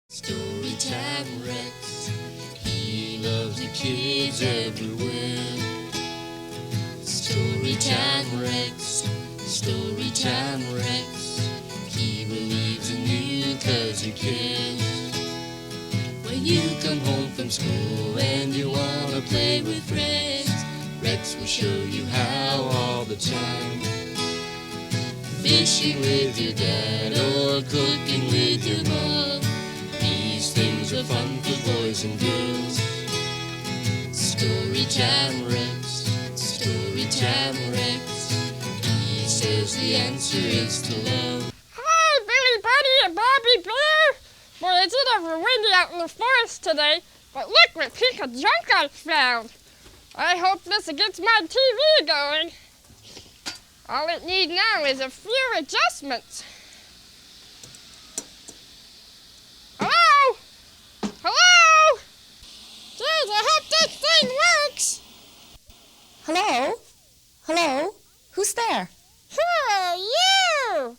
Storytime Rex, he loves the kids everywhere. Storytime Rex, Storytime Rex, he believes in you 'cause he cares. When you come home from school and you wanna play with Rex, Rex will show you how all the time. Fishing with your dad or cooking with your mom, these things are fun for boys and girls. Storytime Rex, Storytime Rex, he says the answer is to love. Hi, Billy Buddy and Bobby Bear! Boy, it's ever windy out in the forest today, but look what piece of junk I found. I hope this gets my TV going. All it needs now is a few adjustments. Hello? Hello? Geez, I hope this thing works. Hello? Hello? Who's there? Who are you?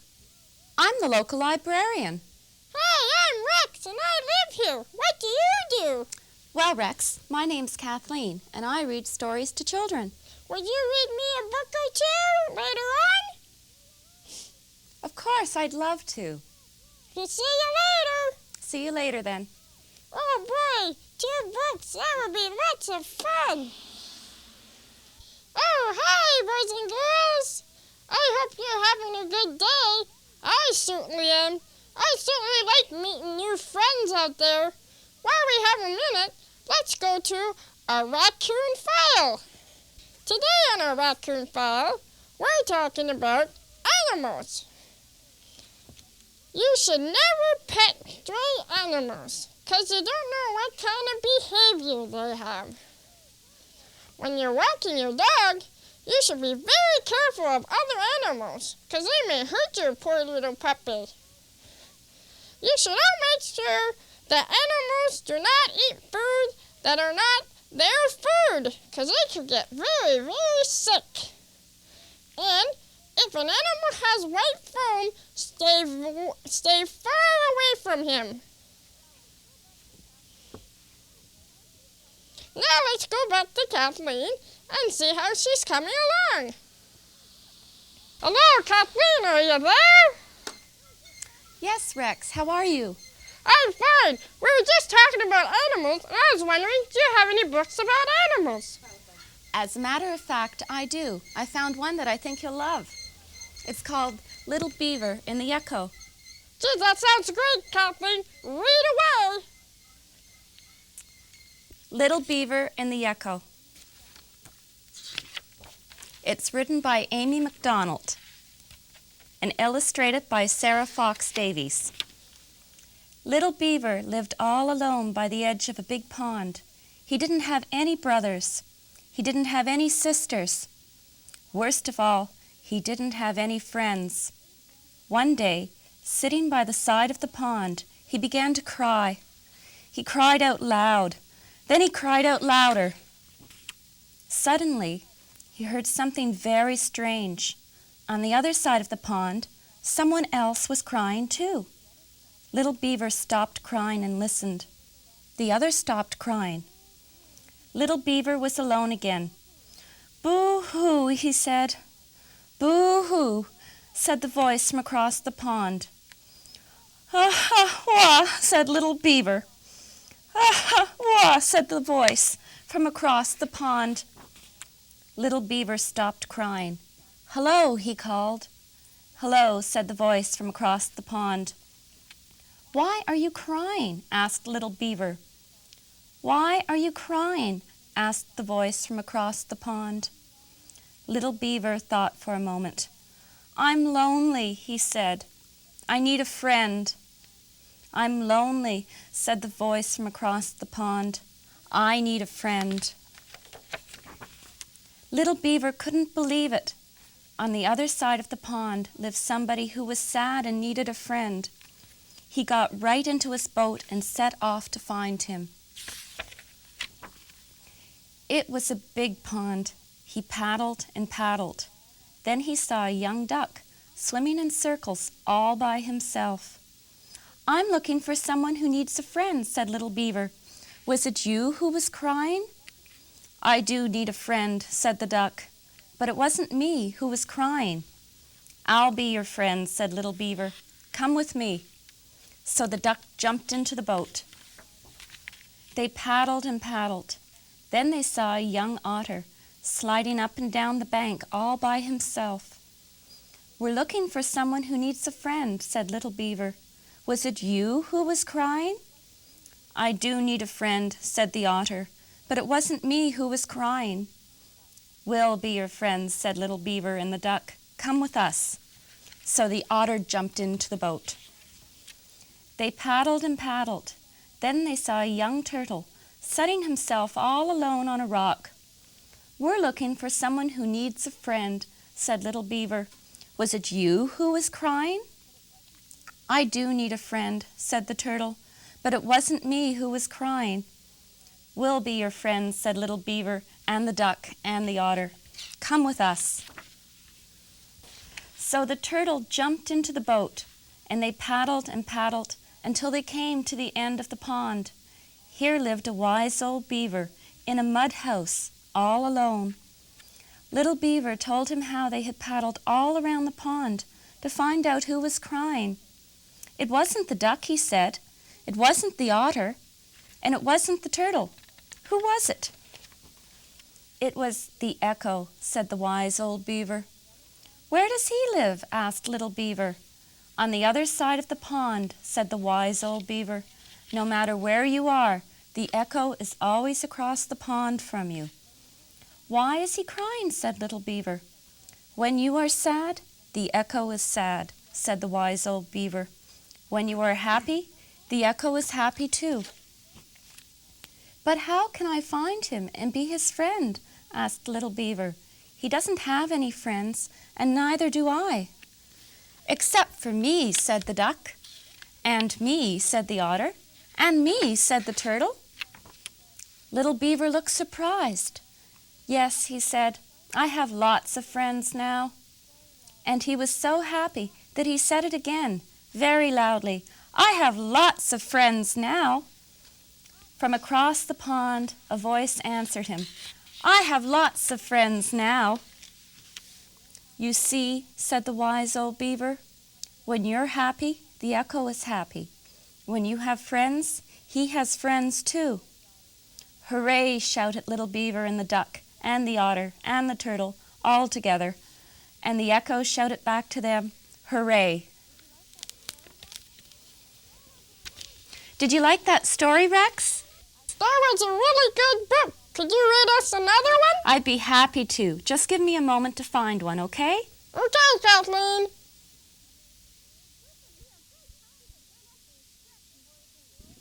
I'm the local librarian. Hey, I'm Rex and I live here. What do you do? Well, Rex, my name's Kathleen, and I read stories to children. Would you read me a book or two later on? Of course, I'd love to. See you later. See you later, then. Oh boy, 2 books. That would be lots of fun. Oh, hi, boys and girls. I hope you're having a good day. I certainly am. I certainly like meeting new friends out there. While we have a minute, let's go to our raccoon file. Today on our raccoon file, we're talking about animals. You should never pet stray animals, 'cause you don't know what kind of behavior they have. When you're walking your dog, you should be very careful of other animals, 'cause they may hurt your poor little puppy. You should all make sure that animals do not eat food that are not their food, 'cause they could get very, very sick. And if an animal has white foam, stay far away from him. Now let's go back to Kathleen and see how she's coming along. Hello, Kathleen, are you there? Yes, Rex, how are you? I'm fine. We were just talking about animals, and I was wondering, do you have any books about animals? As a matter of fact, I do. I found one that I think you'll love. It's called Little Beaver in the Echo. Gee, that sounds great, Kathleen. Read away. Little Beaver in the Echo. It's written by Amy MacDonald and illustrated by Sarah Fox Davies. Little Beaver lived all alone by the edge of a big pond. He didn't have any brothers. He didn't have any sisters. Worst of all, he didn't have any friends. One day, sitting by the side of the pond, he began to cry. He cried out loud. Then he cried out louder. Suddenly, he heard something very strange. On the other side of the pond, someone else was crying too. Little Beaver stopped crying and listened. The others stopped crying. Little Beaver was alone again. "Boo-hoo," he said. "Boo-hoo," said the voice from across the pond. "Ah-ha-wah," said Little Beaver. "Ah-ha-wah," said the voice from across the pond. Little Beaver stopped crying. "Hello," he called. "Hello," said the voice from across the pond. "Why are you crying?" asked Little Beaver. "Why are you crying?" asked the voice from across the pond. Little Beaver thought for a moment. "I'm lonely," he said. "I need a friend." "I'm lonely," said the voice from across the pond. "I need a friend." Little Beaver couldn't believe it. On the other side of the pond lived somebody who was sad and needed a friend. He got right into his boat and set off to find him. It was a big pond. He paddled and paddled. Then he saw a young duck swimming in circles all by himself. I'm looking for someone who needs a friend, said Little Beaver. Was it you who was crying? I do need a friend, said the duck, but it wasn't me who was crying. I'll be your friend, said Little Beaver. Come with me. So the duck jumped into the boat. They paddled and paddled. Then they saw a young otter sliding up and down the bank all by himself. We're looking for someone who needs a friend, said Little Beaver. Was it you who was crying? I do need a friend, said the otter, but it wasn't me who was crying. We'll be your friends, said Little Beaver and the duck. Come with us. So the otter jumped into the boat. They paddled and paddled. Then they saw a young turtle sunning himself all alone on a rock. We're looking for someone who needs a friend, said Little Beaver. Was it you who was crying? I do need a friend, said the turtle, but it wasn't me who was crying. We'll be your friends, said Little Beaver and the duck and the otter. Come with us. So the turtle jumped into the boat, and they paddled and paddled until they came to the end of the pond. Here lived a wise old beaver in a mud house, all alone. Little Beaver told him how they had paddled all around the pond to find out who was crying. It wasn't the duck, he said. It wasn't the otter, and it wasn't the turtle. Who was it? It was the echo, said the wise old beaver. Where does he live? Asked Little Beaver. On the other side of the pond, said the wise old beaver. No matter where you are, the echo is always across the pond from you. Why is he crying? Said Little Beaver. When you are sad, the echo is sad, said the wise old beaver. When you are happy, the echo is happy too. But how can I find him and be his friend? Asked Little Beaver. He doesn't have any friends, and neither do I. Except for me, said the duck. And me, said the otter. And me, said the turtle. Little Beaver looked surprised. Yes, he said, I have lots of friends now. And he was so happy that he said it again, very loudly. I have lots of friends now. From across the pond, a voice answered him. I have lots of friends now. You see, said the wise old beaver, when you're happy, the echo is happy. When you have friends, he has friends too. Hooray, shouted Little Beaver and the duck and the otter and the turtle all together. And the echo shouted back to them, hooray. Did you like that story, Rex? That was a really good book. Could you read us another one? I'd be happy to. Just give me a moment to find one, okay? Okay, Kathleen.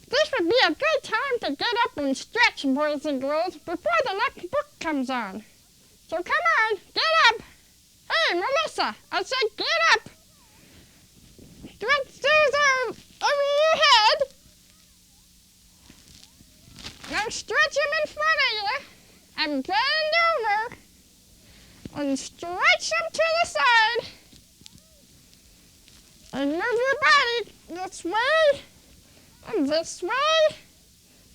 This would be a good time to get up and stretch, boys and girls, before the next book comes on. So come on, get up. Hey, Melissa, I said get up. Stretch those arms over your head. Now stretch them in front of you and bend over and stretch them to the side. And move your body this way and this way.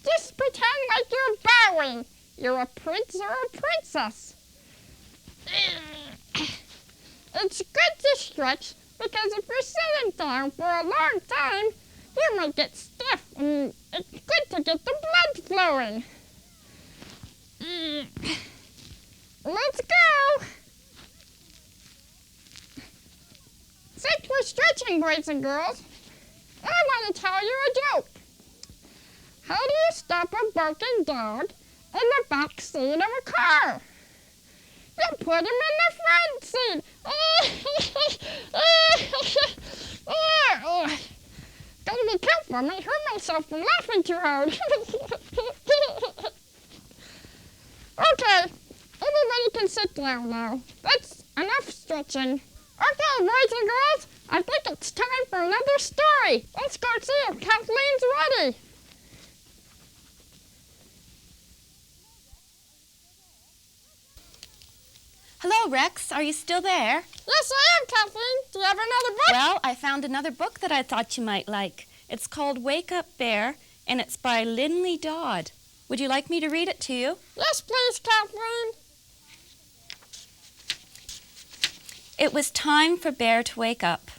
Just pretend like you're bowing. You're a prince or a princess. It's good to stretch because if you're sitting down for a long time, you might get stiff, and it's good to get the blood flowing. Let's go. Since we're stretching, boys and girls, I want to tell you a joke. How do you stop a barking dog in the back seat of a car? You put him in the front seat. Gotta be careful, I might hurt myself from laughing too hard. Okay, everybody can sit down now. That's enough stretching. Okay, boys and girls, I think it's time for another story. Let's go see if Kathleen's ready. Hello, Rex. Are you still there? Yes, I am, Kathleen. Do you have another book? Well, I found another book that I thought you might like. It's called Wake Up Bear, and it's by Linley Dodd. Would you like me to read it to you? Yes, please, Kathleen. It was time for Bear to wake up.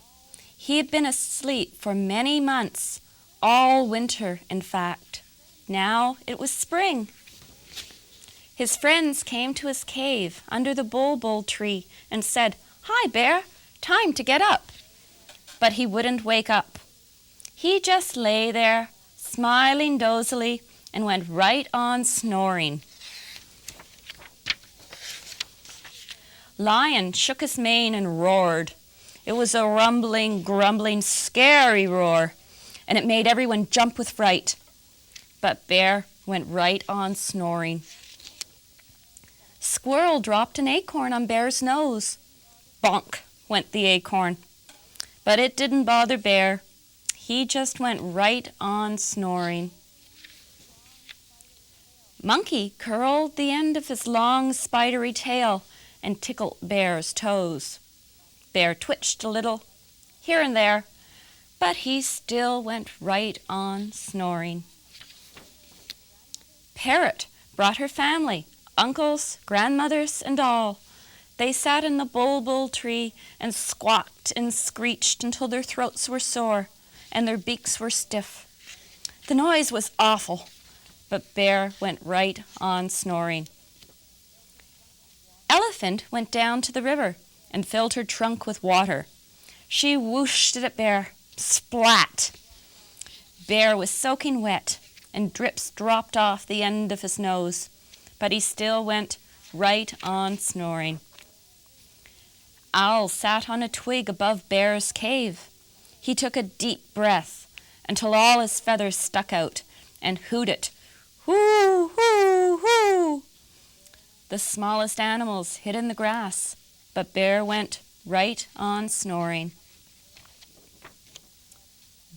He had been asleep for many months, all winter, in fact. Now it was spring. His friends came to his cave under the bulbul tree and said, "Hi, Bear, time to get up." But he wouldn't wake up. He just lay there, smiling dozily, and went right on snoring. Lion shook his mane and roared. It was a rumbling, grumbling, scary roar, and it made everyone jump with fright. But Bear went right on snoring. Squirrel dropped an acorn on Bear's nose. Bonk went the acorn. But it didn't bother Bear. He just went right on snoring. Monkey curled the end of his long spidery tail and tickled Bear's toes. Bear twitched a little, here and there, but he still went right on snoring. Parrot brought her family, uncles, grandmothers, and all. They sat in the bulbul tree and squawked and screeched until their throats were sore and their beaks were stiff. The noise was awful, but Bear went right on snoring. Elephant went down to the river and filled her trunk with water. She whooshed it at Bear. Splat! Bear was soaking wet, and drips dropped off the end of his nose, but he still went right on snoring. Owl sat on a twig above Bear's cave. He took a deep breath until all his feathers stuck out and hooted, "Hoo, hoo, hoo!" The smallest animals hid in the grass, but Bear went right on snoring.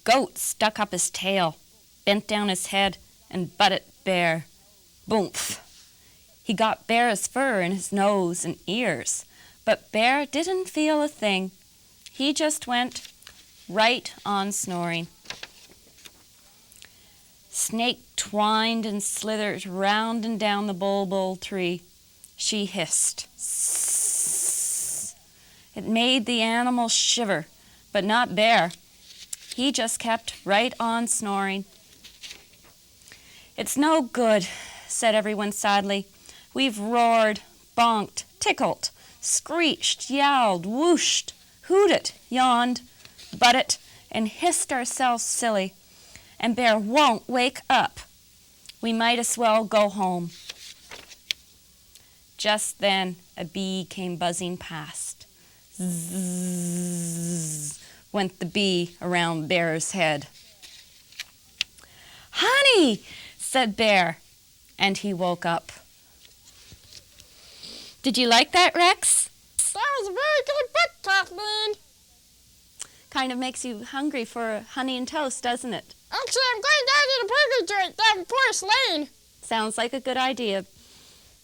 Goat stuck up his tail, bent down his head, and butted Bear. Boomf! He got Bear's fur in his nose and ears, but Bear didn't feel a thing. He just went right on snoring. Snake twined and slithered round and down the bulbul tree. She hissed. Sss. It made the animal shiver, but not Bear. He just kept right on snoring. "It's no good," said everyone sadly. "We've roared, bonked, tickled, screeched, yowled, whooshed, hooted, yawned, butted, and hissed ourselves silly, and Bear won't wake up. We might as well go home." Just then a bee came buzzing past. Zzz went the bee around Bear's head. "Honey," said Bear, and he woke up. Did you like that, Rex? That was a very good book, Kathleen. Kind of makes you hungry for honey and toast, doesn't it? Actually, I'm going down to the burger joint down Forest Lane. Sounds like a good idea.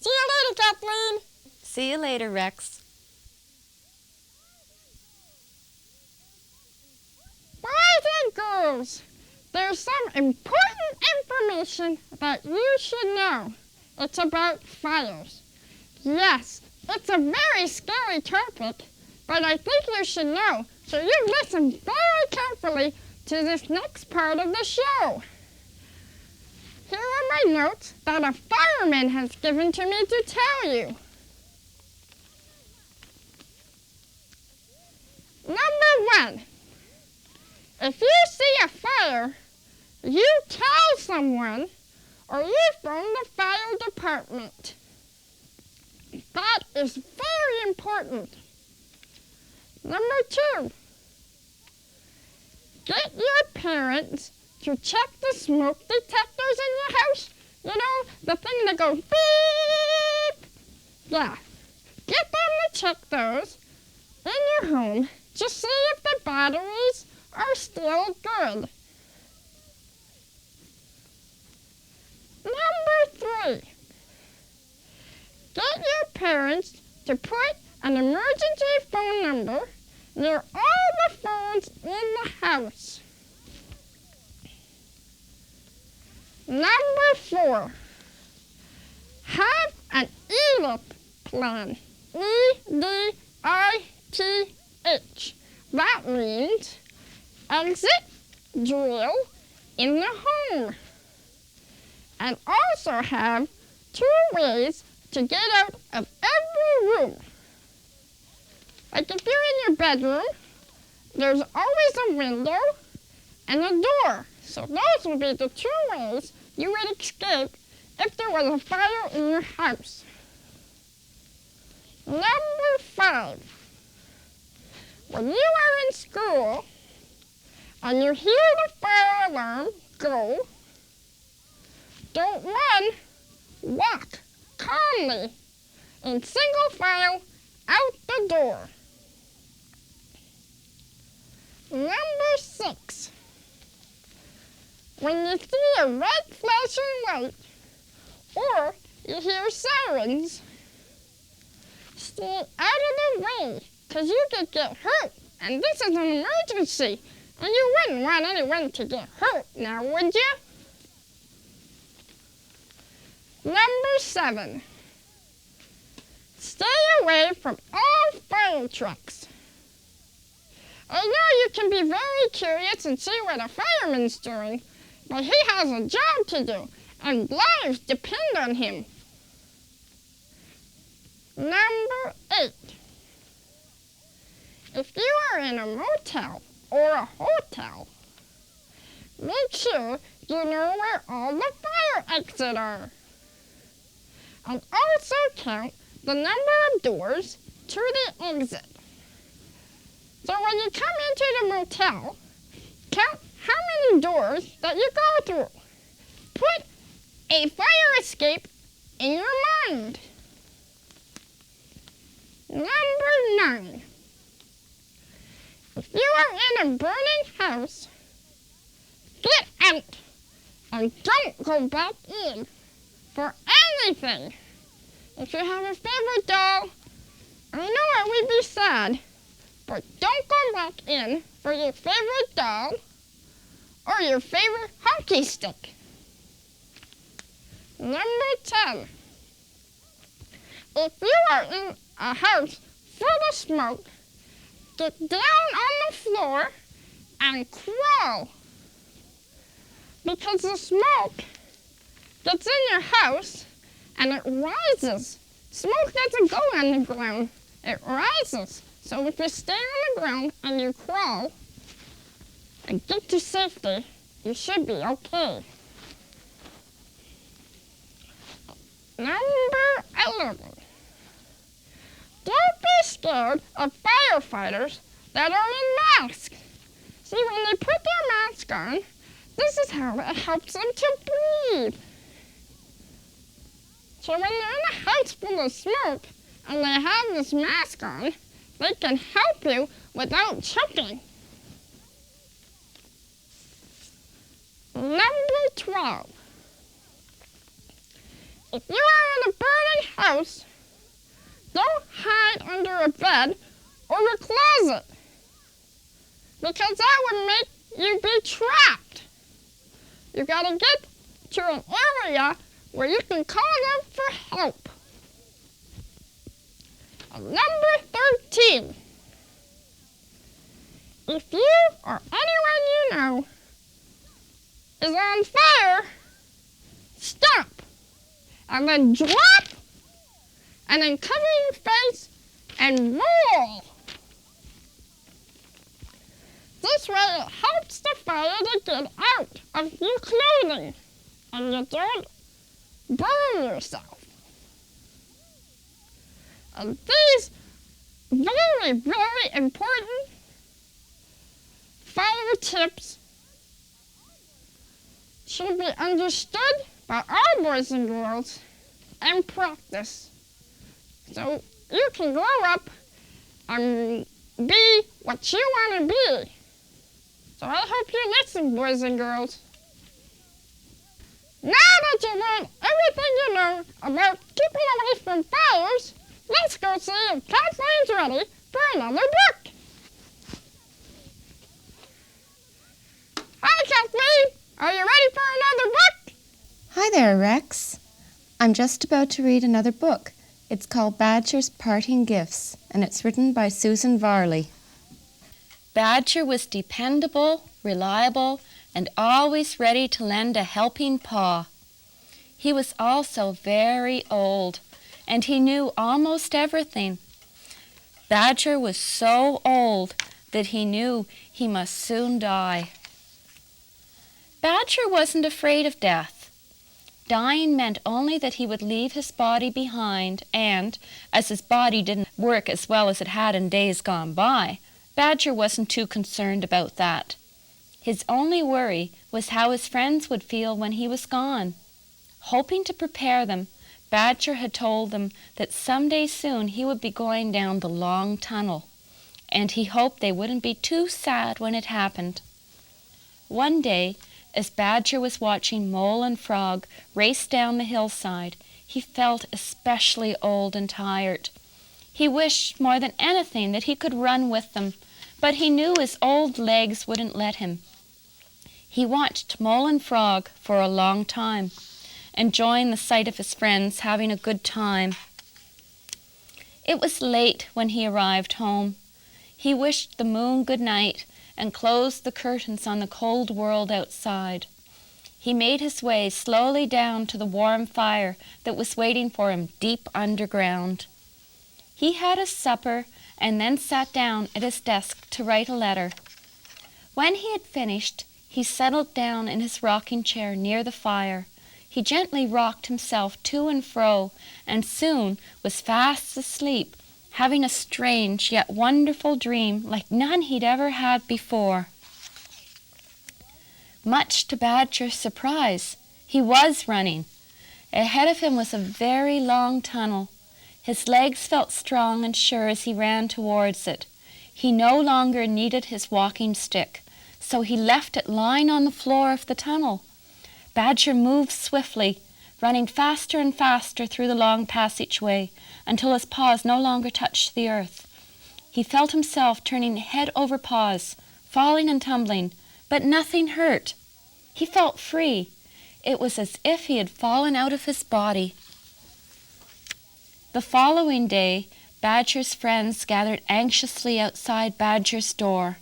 See you later, Kathleen. See you later, Rex. Boys and girls, there's some important information that you should know. It's about fires. Yes, it's a very scary topic, but I think you should know, so you listen very carefully to this next part of the show. Here are my notes that a fireman has given to me to tell you. Number 1. If you see a fire, you tell someone or you phone the fire department. That is very important. Number 2. Get your parents to check the smoke detectors in your house. You know, the thing that goes beep. Yeah. Get them to check those in your home to see if the batteries are still good. Number 3. Get your parents to put an emergency phone number near all the phones in the house. Number 4, have an EDIT plan. EDITH. That means exit drill in the home. And also have 2 ways to get out of every room. Like if you're in your bedroom, there's always a window and a door. So those would be the 2 ways you would escape if there was a fire in your house. Number 5, when you are in school and you hear the fire alarm go, don't run, walk calmly in single file out the door. Number 6, when you see a red flashing light or you hear sirens, stay out of the way because you could get hurt, and this is an emergency, and you wouldn't want anyone to get hurt now, would you? Number 7, stay away from all fire trucks. I know you can be very curious and see what a fireman's doing, but he has a job to do, and lives depend on him. Number 8, if you are in a motel or a hotel, make sure you know where all the fire exits are. And also count the number of doors to the exit. So when you come into the motel, count how many doors that you go through. Put a fire escape in your mind. Number 9, if you are in a burning house, get out and don't go back in for anything. If you have a favorite doll, I know it would be sad, but don't go back in for your favorite doll or your favorite hockey stick. Number 10, if you are in a house full of smoke, get down on the floor and crawl. Because the smoke gets in your house and it rises. Smoke doesn't go on the ground, it rises. So if you stay on the ground and you crawl and get to safety, you should be okay. Number 11, don't be scared of firefighters that are in masks. See, when they put their mask on, this is how it helps them to breathe. So when they're in a house full of smoke and they have this mask on, they can help you without choking. Number 12, if you are in a burning house, don't hide under a bed or a closet, because that would make you be trapped. You gotta get to an area where you can call them for help. And number 13, if you or anyone you know is on fire, stop, and then drop, and then cover your face and roll. This way it helps the fire to get out of your clothing, and you don't burn yourself. And these very, very important fire tips should be understood by all boys and girls and practice, so you can grow up and be what you want to be. So I hope you listen, boys and girls. Now that you learned everything you know about keeping away from fires, let's go see if Kathleen's ready for another book. Hi, Kathleen. Are you ready for another book? Hi there, Rex. I'm just about to read another book. It's called Badger's Parting Gifts, and it's written by Susan Varley. Badger was dependable, reliable, and always ready to lend a helping paw. He was also very old, and he knew almost everything. Badger was so old that he knew he must soon die. Badger wasn't afraid of death. Dying meant only that he would leave his body behind, and, as his body didn't work as well as it had in days gone by, Badger wasn't too concerned about that. His only worry was how his friends would feel when he was gone. Hoping to prepare them, Badger had told them that someday soon he would be going down the long tunnel, and he hoped they wouldn't be too sad when it happened. One day, as Badger was watching Mole and Frog race down the hillside, he felt especially old and tired. He wished more than anything that he could run with them, but he knew his old legs wouldn't let him. He watched Mole and Frog for a long time, enjoying the sight of his friends having a good time. It was late when he arrived home. He wished the moon good night and closed the curtains on the cold world outside. He made his way slowly down to the warm fire that was waiting for him deep underground. He had his supper and then sat down at his desk to write a letter. When he had finished, he settled down in his rocking chair near the fire. He gently rocked himself to and fro, and soon was fast asleep, having a strange yet wonderful dream like none he'd ever had before. Much to Badger's surprise, he was running. Ahead of him was a very long tunnel. His legs felt strong and sure as he ran towards it. He no longer needed his walking stick, so he left it lying on the floor of the tunnel. Badger moved swiftly, running faster and faster through the long passageway until his paws no longer touched the earth. He felt himself turning head over paws, falling and tumbling, but nothing hurt. He felt free. It was as if he had fallen out of his body. The following day, Badger's friends gathered anxiously outside Badger's door.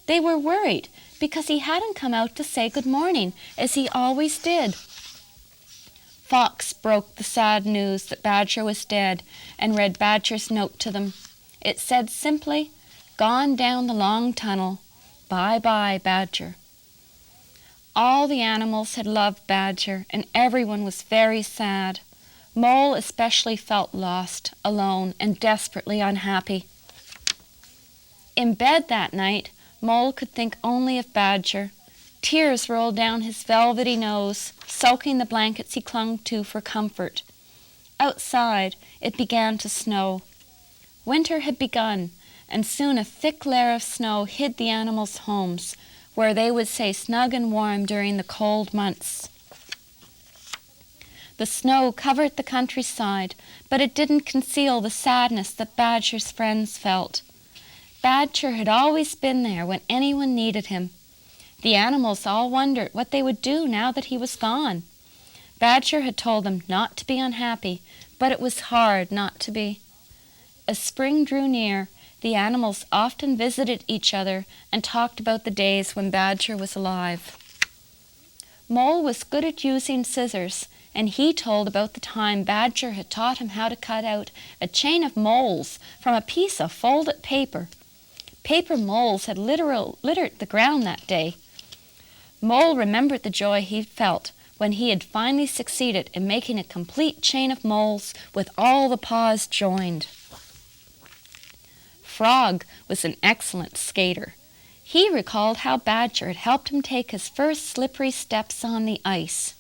They were worried because he hadn't come out to say good morning, as he always did. Fox broke the sad news that Badger was dead and read Badger's note to them. It said simply, "Gone down the long tunnel. Bye-bye, Badger." All the animals had loved Badger, and everyone was very sad. Mole especially felt lost, alone, and desperately unhappy. In bed that night, Mole could think only of Badger. Tears rolled down his velvety nose, soaking the blankets he clung to for comfort. Outside, it began to snow. Winter had begun, and soon a thick layer of snow hid the animals' homes, where they would stay snug and warm during the cold months. The snow covered the countryside, but it didn't conceal the sadness that Badger's friends felt. Badger had always been there when anyone needed him. The animals all wondered what they would do now that he was gone. Badger had told them not to be unhappy, but it was hard not to be. As spring drew near, the animals often visited each other and talked about the days when Badger was alive. Mole was good at using scissors, and he told about the time Badger had taught him how to cut out a chain of moles from a piece of folded paper. Paper moles had littered the ground that day. Mole remembered the joy he felt when he had finally succeeded in making a complete chain of moles with all the paws joined. Frog was an excellent skater. He recalled how Badger had helped him take his first slippery steps on the ice.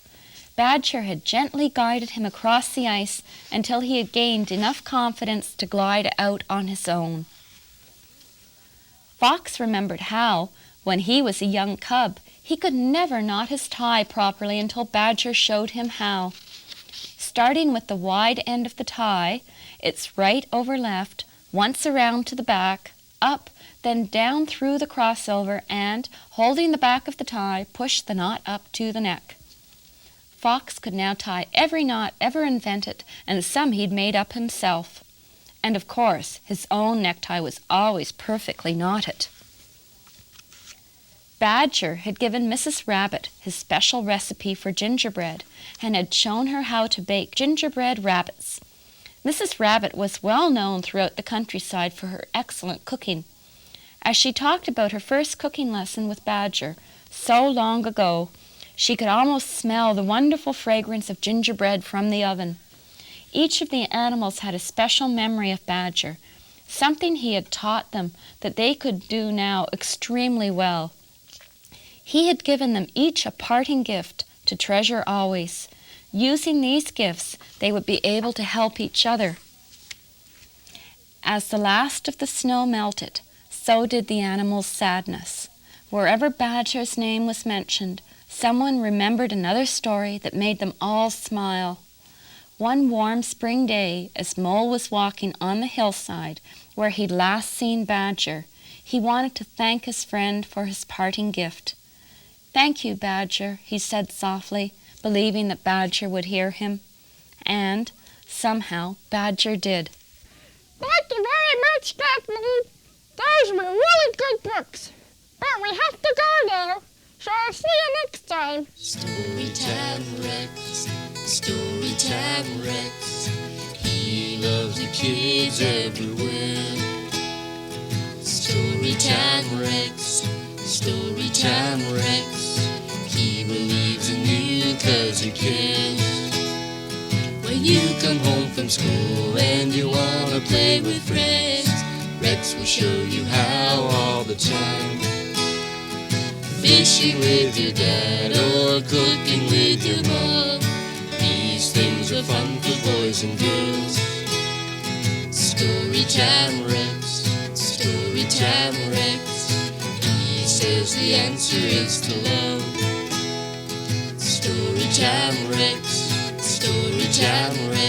Badger had gently guided him across the ice until he had gained enough confidence to glide out on his own. Fox remembered how, when he was a young cub, he could never knot his tie properly until Badger showed him how. Starting with the wide end of the tie, it's right over left, once around to the back, up, then down through the crossover, and, holding the back of the tie, push the knot up to the neck. Fox could now tie every knot ever invented, and some he'd made up himself. And of course, his own necktie was always perfectly knotted. Badger had given Mrs. Rabbit his special recipe for gingerbread and had shown her how to bake gingerbread rabbits. Mrs. Rabbit was well known throughout the countryside for her excellent cooking. As she talked about her first cooking lesson with Badger, so long ago, she could almost smell the wonderful fragrance of gingerbread from the oven. Each of the animals had a special memory of Badger, something he had taught them that they could do now extremely well. He had given them each a parting gift to treasure always. Using these gifts, they would be able to help each other. As the last of the snow melted, so did the animals' sadness. Wherever Badger's name was mentioned, someone remembered another story that made them all smile. One warm spring day, as Mole was walking on the hillside where he'd last seen Badger, he wanted to thank his friend for his parting gift. "Thank you, Badger," he said softly, believing that Badger would hear him. And, somehow, Badger did. Thank you very much, Kathleen. Those were really good books. But we have to go now, so I'll see you next time. Storytime Rex, Storytime Rex. He loves the kids everywhere. Storytime Rex, Storytime Rex. He believes in you 'cause he cares. When you come home from school and you wanna play with friends, Rex will show you how all the time. Fishing with your dad or cooking with your mom, these things are fun for boys and girls. Storytime Rex, Storytime Rex. He says the answer is to love. Storytime Rex, Storytime Rex.